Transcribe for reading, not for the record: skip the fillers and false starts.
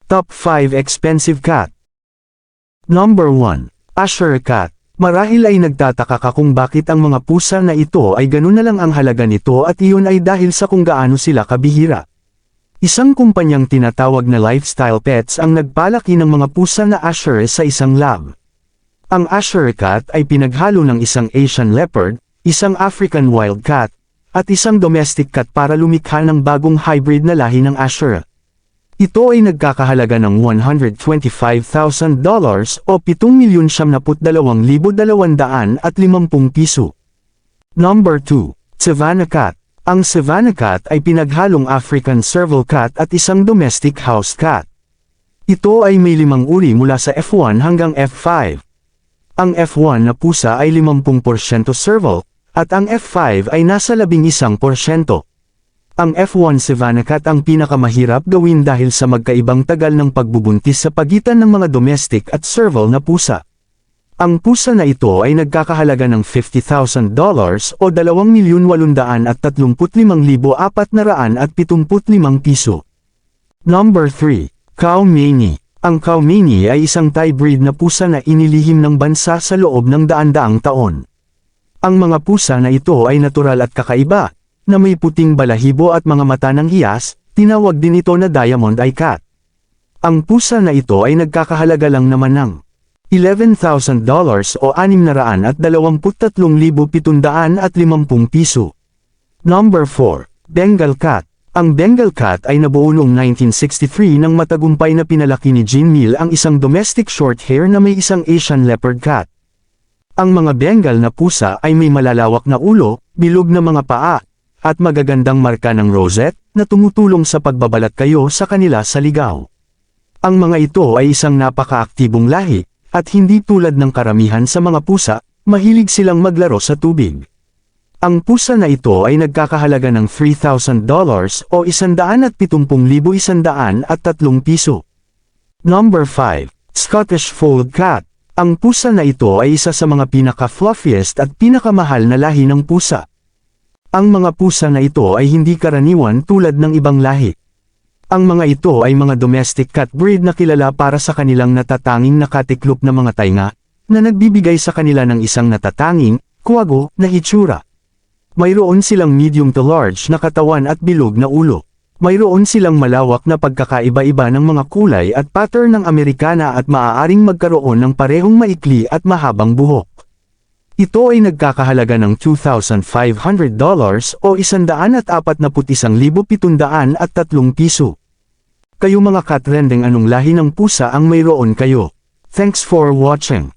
Top 5 Expensive Cat. Number 1. Ayrshire Cat. Marahil ay nagtataka ka kung bakit ang mga pusa na ito ay ganun na lang ang halaga nito at iyon ay dahil sa kung gaano sila kabihira. Isang kumpanyang tinatawag na Lifestyle Pets ang nagpalaki ng mga pusa na Ayrshire sa isang lab. Ang Ayrshire Cat ay pinaghalo ng isang Asian Leopard, isang African Wild Cat, at isang domestic cat para lumikha ng bagong hybrid na lahi ng Ayrshire. Ito ay nagkakahalaga ng $125,000 o 7,722,250 piso. Number 2. Savannah Cat. Ang Savannah Cat ay pinaghalong African Serval Cat at isang domestic house cat. Ito ay may 5 uri mula sa F1 hanggang F5. Ang F1 na pusa ay 50% Serval, at ang F5 ay nasa 11%. Ang F1 Savannah Cat ang pinakamahirap gawin dahil sa magkaibang tagal ng pagbubuntis sa pagitan ng mga domestic at serval na pusa. Ang pusa na ito ay nagkakahalaga ng $50,000 o 2,835,475 piso. Number 3. Chow Manie. Ang Chow Manie ay isang Thai breed na pusa na inilihim ng bansa sa loob ng daan-daang taon. Ang mga pusa na ito ay natural at kakaiba, na may puting balahibo at mga mata ng hiyas, tinawag din ito na Diamond Eye Cat. Ang pusa na ito ay nagkakahalaga lang naman ng $11,000 o 623,750 piso. Number 4. Bengal Cat. Ang Bengal Cat ay nabuo noong 1963 nang matagumpay na pinalaki ni Jean Mil ang isang domestic short hair na may isang Asian Leopard Cat. Ang mga Bengal na pusa ay may malalawak na ulo, bilog na mga paa, at magagandang marka ng rosette na tumutulong sa pagbabalat kayo sa kanila sa ligaw. Ang mga ito ay isang napakaaktibong lahi, at hindi tulad ng karamihan sa mga pusa, mahilig silang maglaro sa tubig. Ang pusa na ito ay nagkakahalaga ng $3,000 o 170,103 piso. Number 5. Scottish Fold Cat. Ang pusa na ito ay isa sa mga pinaka-fluffiest at pinakamahal na lahi ng pusa. Ang mga pusa na ito ay hindi karaniwan tulad ng ibang lahi. Ang mga ito ay mga domestic cat breed na kilala para sa kanilang natatanging nakatiklop na mga tainga, na nagbibigay sa kanila ng isang natatanging, kuwago, na hitsura. Mayroon silang medium to large na katawan at bilog na ulo. Mayroon silang malawak na pagkakaiba-iba ng mga kulay at pattern ng Amerikana at maaaring magkaroon ng parehong maikli at mahabang buhok. Ito ay nagkakahalaga ng $2,500 o 141,703 piso. Kayo mga katrending, anong lahi ng pusa ang mayroon kayo? Thanks for watching.